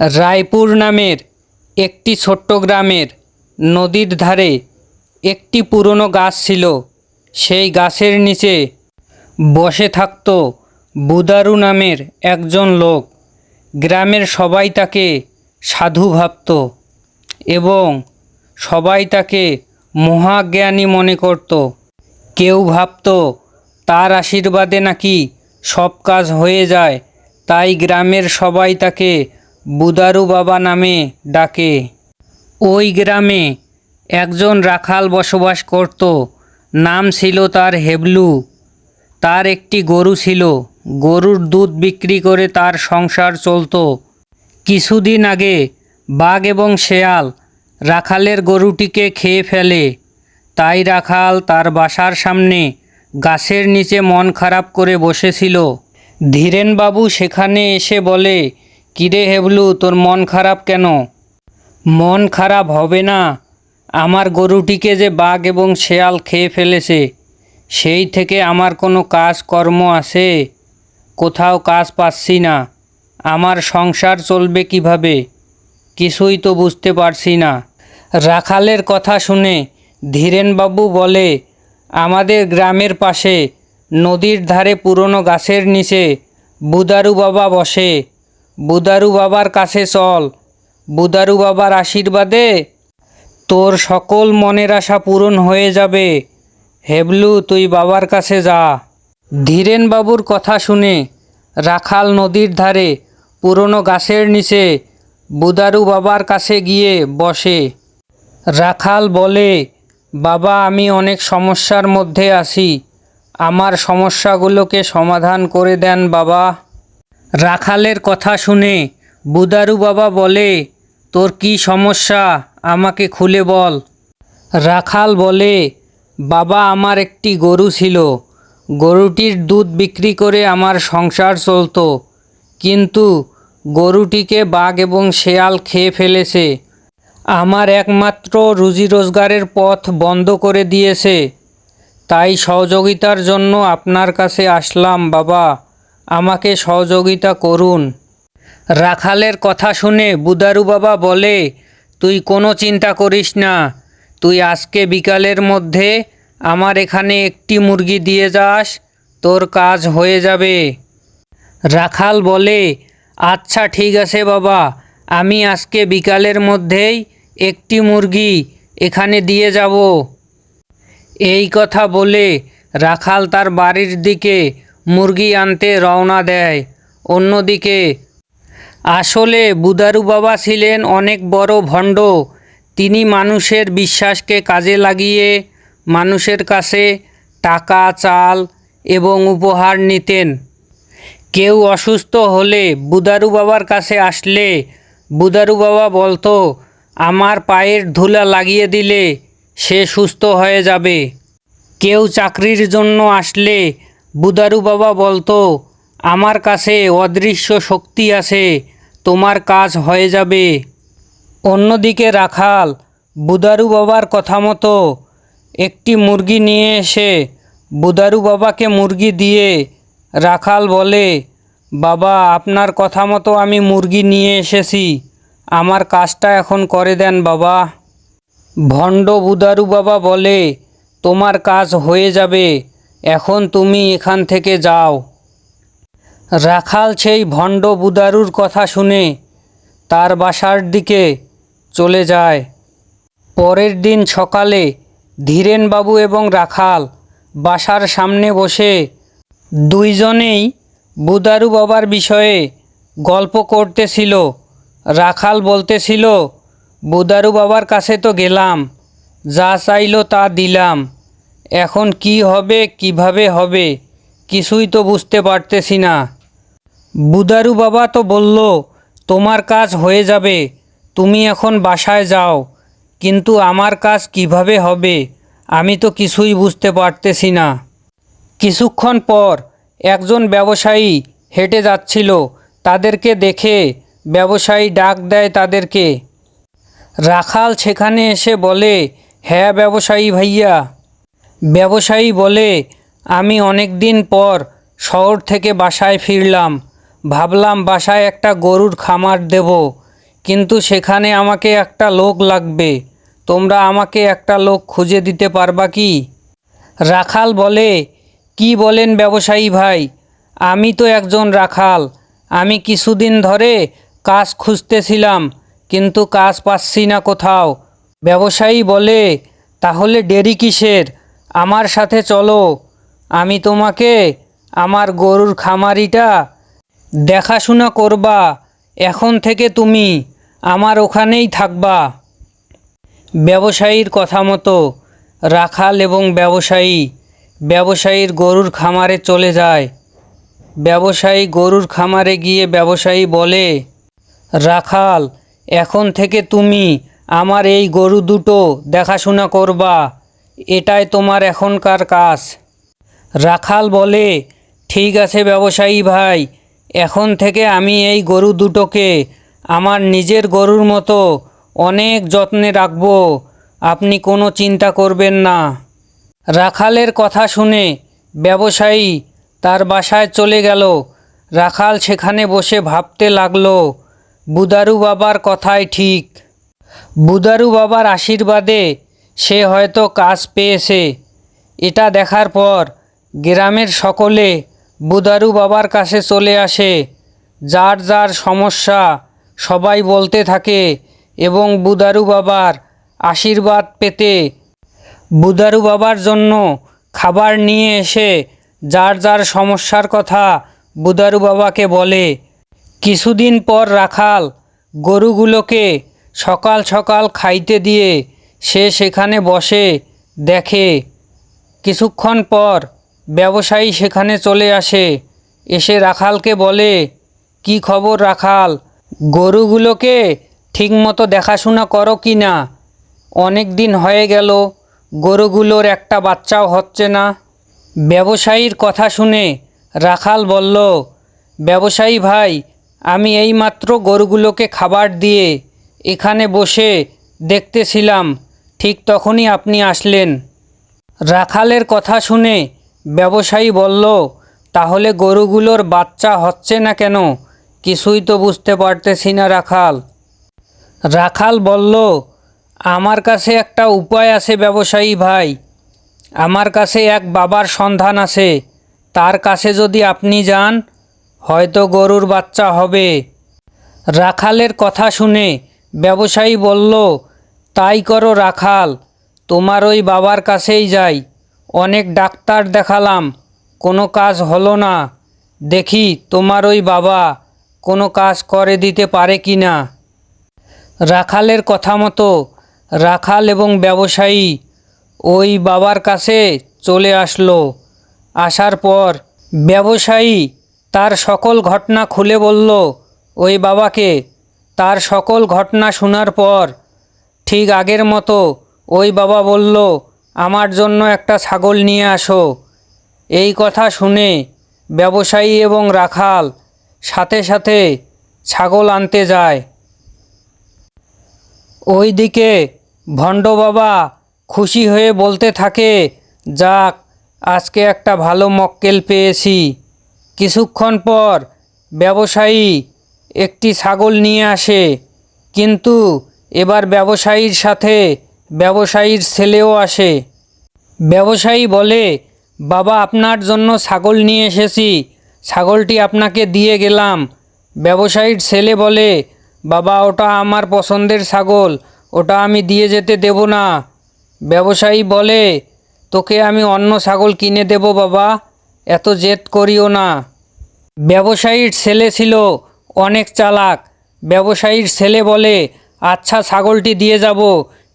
রায়পুর নামের একটি ছোট্ট গ্রামের নদীর ধারে একটি পুরনো গাছ ছিল। সেই গাছের নিচে বসে থাকত বুদারু নামের একজন লোক। গ্রামের সবাই তাকে সাধু ভাবত এবং সবাই তাকে মহাজ্ঞানী মনে করত। কেউ ভাবত তার আশীর্বাদে নাকি সব কাজ হয়ে যায়, তাই গ্রামের সবাই তাকে বুদারু বাবা নামে ডাকে। ওই গ্রামে একজন রাখাল বসবাস করত। নাম ছিল তার হেবলু। তার একটি গরু ছিল। গরুর দুধ বিক্রি করে তার সংসার চলত। কিছুদিন আগে বাঘ এবং শেয়াল রাখালের গরুটিকে খেয়ে ফেলে। তাই রাখাল তার বাসার সামনে গাছের নিচে মন খারাপ করে বসেছিল। ধীরেনবাবু সেখানে এসে বলে, কিরে হেবলু, তোর মন খারাপ কেন? মন খারাপ হবে না, আমার গরুটিকে যে বাঘ এবং শেয়াল খেয়ে ফেলেছে, সেই থেকে আমার কোনো কাজকর্ম আছে? কোথাও কাজ পাচ্ছি না। আমার সংসার চলবে কিভাবে? কিছুই তো বুঝতে পারছি না। রাখালের কথা শুনে ধীরেনবাবু বলে, আমাদের গ্রামের পাশে নদীর ধারে পুরনো গাছের নিচে বুদারু বাবা বসে। বুদারু বাবার কাছে চল। বুদারু বাবার আশীর্বাদে তোর সকল মনের আশা পূরণ হয়ে যাবে। হেবলু, তুই বাবার কাছে যা। ধীরেনবাবুর কথা শুনে রাখাল নদীর ধারে পুরনো গাছের নিচে বুদারু বাবার কাছে গিয়ে বসে। রাখাল বলে, বাবা, আমি অনেক সমস্যার মধ্যে আছি। আমার সমস্যাগুলোকে সমাধান করে দেন বাবা। রাখালের কথা শুনে বুদারু বাবা বলে, তোর কি সমস্যা, আমাকে খুলে বল। রাখাল বলে, বাবা, আমার একটি গরু ছিল। গরুটির দুধ বিক্রি করে আমার সংসার চলত, কিন্তু গরুটিকে বাঘ এবং শেয়াল খেয়ে ফেলেছে। আমার একমাত্র রুজি রোজগারের পথ বন্ধ করে দিয়েছে। তাই সহযোগিতার জন্য আপনার কাছে আসলাম বাবা, আমাকে সহযোগিতা করুন। রাখালের কথা শুনে বুদারু বাবা বলে, তুই কোনো চিন্তা করিস না। তুই আজকে বিকালের মধ্যে আমার এখানে একটি মুরগি দিয়ে যাস, তোর কাজ হয়ে যাবে। রাখাল বলে, আচ্ছা ঠিক আছে বাবা, আমি আজকে বিকালের মধ্যেই একটি মুরগি এখানে দিয়ে যাব। এই কথা বলে রাখাল তার বাড়ির দিকে মুরগি আনতে রওনা দেয়। অন্যদিকে আসলে বুদারু বাবা ছিলেন অনেক বড় ভণ্ড। তিনি মানুষের বিশ্বাসকে কাজে লাগিয়ে মানুষের কাছে টাকা, চাল এবং উপহার নিতেন। কেউ অসুস্থ হলে বুদারু বাবার কাছে আসলে বুদারু বাবা বলতো, আমার পায়ের ধুলা লাগিয়ে দিলে সে সুস্থ হয়ে যাবে। কেউ চাকরির জন্য আসলে বুদারু বাবা বলতো, আমার কাছে অদৃশ্য শক্তি আছে, তোমার কাজ হয়ে যাবে। অন্যদিকে রাখাল বুদারু বাবার কথা মতো একটি মুরগি নিয়ে এসে বুদারু বাবাকে মুরগি দিয়ে রাখাল বলে, বাবা, আপনার কথা মতো আমি মুরগি নিয়ে এসেছি, আমার কাজটা এখন করে দেন বাবা। ভণ্ড বুদারু বাবা বলে, তোমার কাজ হয়ে যাবে, এখন তুমি এখান থেকে যাও। রাখাল সেই ভণ্ড বুদারুর কথা শুনে তার বাসার দিকে চলে যায়। পরের দিন সকালে ধীরেনবাবু এবং রাখাল বাসার সামনে বসে দুইজনেই বুদারু বাবার বিষয়ে গল্প করতেছিল। রাখাল বলতেছিল, বুদারু বাবার কাছে তো গেলাম, যা চাইলো তা দিলাম, এখন কি হবে, কিভাবে হবে, কিছুই তো বুঝতে পারতেছি না। বুদারু বাবা তো বলল, তোমার কাজ হয়ে যাবে, তুমি এখন বাসায় যাও, কিন্তু আমার কাজ কিভাবে হবে, আমি তো কিছুই বুঝতে পারতেছি না। কিছুক্ষণ পর একজন ব্যবসায়ী হেঁটে যাচ্ছিল। তাদেরকে দেখে ব্যবসায়ী ডাক দেয় তাদেরকে। রাখাল সেখানে এসে বলে, হ্যাঁ ব্যবসায়ী ভাইয়া। ব্যবসায়ী বলে, আমি অনেক দিন পর শহর থেকে বাসায় ফিরলাম, ভাবলাম বাসায় একটা গরুর খামার দেব, কিন্তু সেখানে আমাকে একটা লোক লাগবে। তোমরা আমাকে একটা লোক খুঁজে দিতে পারবা কি? রাখাল বলে, কি বলেন ব্যবসায়ী ভাই, আমি তো একজন রাখাল। আমি কিছুদিন ধরে কাজ খুঁজতেছিলাম, কিন্তু কাজ পাচ্ছি না কোথাও। ব্যবসায়ী বলে, তাহলে দেরি কিসের, আমার সাথে চলো। আমি তোমাকে আমার গরুর খামারিটা দেখাশোনা করবা। এখন থেকে তুমি আমার ওখানেই থাকবা। ব্যবসায়ীর কথা মতো রাখাল এবং ব্যবসায়ীর গরুর খামারে চলে যায়। ব্যবসায়ী গরুর খামারে গিয়ে ব্যবসায়ী বলে, রাখাল, এখন থেকে তুমি আমার এই গরু দুটো দেখাশোনা করবা। এটাই তোমার এখনকার কাজ। রাখাল বলে, ঠিক আছে ব্যবসায়ী ভাই, এখন থেকে আমি এই গরু দুটোকে আমার নিজের গরুর মতো অনেক যত্নে রাখব। আপনি কোনো চিন্তা করবেন না। রাখালের কথা শুনে ব্যবসায়ী তার বাসায় চলে গেল। রাখাল সেখানে বসে ভাবতে লাগলো, বুদারু বাবার কথাই ঠিক। বুদারু বাবার আশীর্বাদে সে হয়তো কাজ পেয়েছে। এটা দেখার পর গ্রামের সকলে বুদারু বাবার কাছে চলে আসে। যার যার সমস্যা সবাই বলতে থাকে এবং বুদারু বাবার আশীর্বাদ পেতে বুদারু বাবার জন্য খাবার নিয়ে এসে যার যার সমস্যার কথা বুদারু বাবাকে বলে। কিছুদিন পর রাখাল গরুগুলোকে সকাল সকাল খাইতে দিয়ে সে সেখানে বসে দেখে। কিছুক্ষণ পর ব্যবসায়ী সেখানে চলে আসে। এসে রাখালকে বলে, কি খবর রাখাল, গরুগুলোকে ঠিকমতো দেখাশোনা করো কি না? অনেক দিন হয়ে গেল, গরুগুলোর একটা বাচ্চাও হচ্ছে না। ব্যবসায়ীর কথা শুনে রাখাল বলল, ব্যবসায়ী ভাই, আমি এইমাত্র গরুগুলোকে খাবার দিয়ে এখানে বসে দেখতেছিলাম, ঠিক তখনই আপনি আসলেন। রাখালের কথা শুনে ব্যবসায়ী বলল, তাহলে গরুগুলোর বাচ্চা হচ্ছে না কেন? কিছুই তো বুঝতে পারতেছি না রাখাল। রাখাল বলল, আমার কাছে একটা উপায় আছে ব্যবসায়ী ভাই। আমার কাছে এক বাবার সন্ধান আছে। তার কাছে যদি আপনি যান, হয়তো গরুর বাচ্চা হবে। রাখালের কথা শুনে ব্যবসায়ী বলল, তাই করো রাখাল, তোমার ওই বাবার কাছেই যাই। অনেক ডাক্তার দেখালাম, কোনো কাজ হলো না। দেখি তোমার ওই বাবা কোনো কাজ করে দিতে পারে কি না। রাখালের কথা মতো রাখাল এবং ব্যবসায়ী ওই বাবার কাছে চলে আসলো। আসার পর ব্যবসায়ী তার সকল ঘটনা খুলে বলল ওই বাবাকে। তার সকল ঘটনা শোনার পর ঠিক আগের মতো ওই বাবা বলল, আমার জন্য একটা ছাগল নিয়ে আসো। এই কথা শুনে ব্যবসায়ী এবং রাখাল সাথে সাথে ছাগল আনতে যায়। ওইদিকে ভণ্ড বাবা খুশি হয়ে বলতে থাকে, যাক, আজকে একটা ভালো মক্কেল পেয়েছি। কিছুক্ষণ পর ব্যবসায়ী একটি ছাগল নিয়ে আসে, কিন্তু এবার ব্যবসায়ীর সাথে ব্যবসায়ীর ছেলেও আসে। ব্যবসায়ী বলে, বাবা, আপনার জন্য ছাগল নিয়ে এসেছি, ছাগলটি আপনাকে দিয়ে গেলাম। ব্যবসায়ীর ছেলে বলে, বাবা, ওটা আমার পছন্দের ছাগল, ওটা আমি দিয়ে যেতে দেব না। ব্যবসায়ী বলে, তোকে আমি অন্য ছাগল কিনে দেব বাবা, এত জেদ করিও না। ব্যবসায়ীর ছেলে ছিল অনেক চালাক। ব্যবসায়ীর ছেলে বলে, আচ্ছা, ছাগলটি দিয়ে যাব,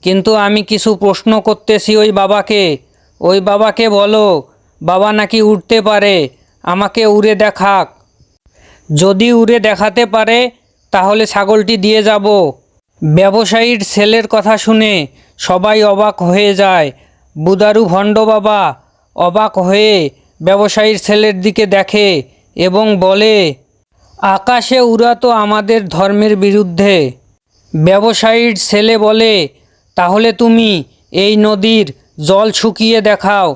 কিন্তু আমি কিছু প্রশ্ন করতেছি ওই বাবাকে। ওই বাবাকে বলো, বাবা নাকি উড়তে পারে, আমাকে উড়ে দেখাক। যদি উড়ে দেখাতে পারে তাহলে ছাগলটি দিয়ে যাব। ব্যবসায়ীর ছেলের কথা শুনে সবাই অবাক হয়ে যায়। বুদারু ভণ্ড বাবা অবাক হয়ে ব্যবসায়ীর ছেলের দিকে দেখে এবং বলে, আকাশে উড়া তো আমাদের ধর্মের বিরুদ্ধে। ব্যবসায়ীর ছেলে বলে, তাহলে তুমি এই নদীর জল শুকিয়ে দেখাও,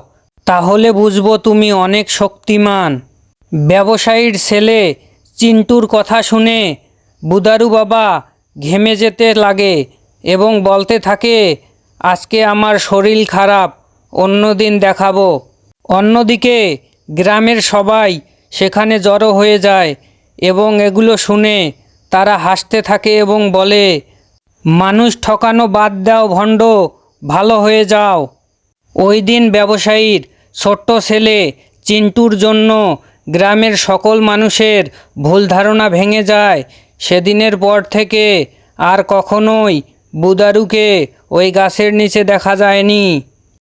তাহলে বুঝবো তুমি অনেক শক্তিমান। ব্যবসায়ীর ছেলে চিন্টুর কথা শুনে বুদারু বাবা ঘেমে যেতে লাগে এবং বলতে থাকে, আজকে আমার শরীর খারাপ, অন্য দিন দেখাবো। অন্যদিকে গ্রামের সবাই সেখানে জড়ো হয়ে যায় এবং এগুলো শুনে তারা হাসতে থাকে এবং বলে, মানুষ ঠকানো বাদ দাও ভণ্ড, ভালো হয়ে যাও। ওই দিন ব্যবসায়ীর ছোট্ট ছেলে চিন্টুর জন্য গ্রামের সকল মানুষের ভুল ধারণা ভেঙে যায়। সেদিনের পর থেকে আর কখনোই বুদারুকে ওই গাছের নিচে দেখা যায়নি।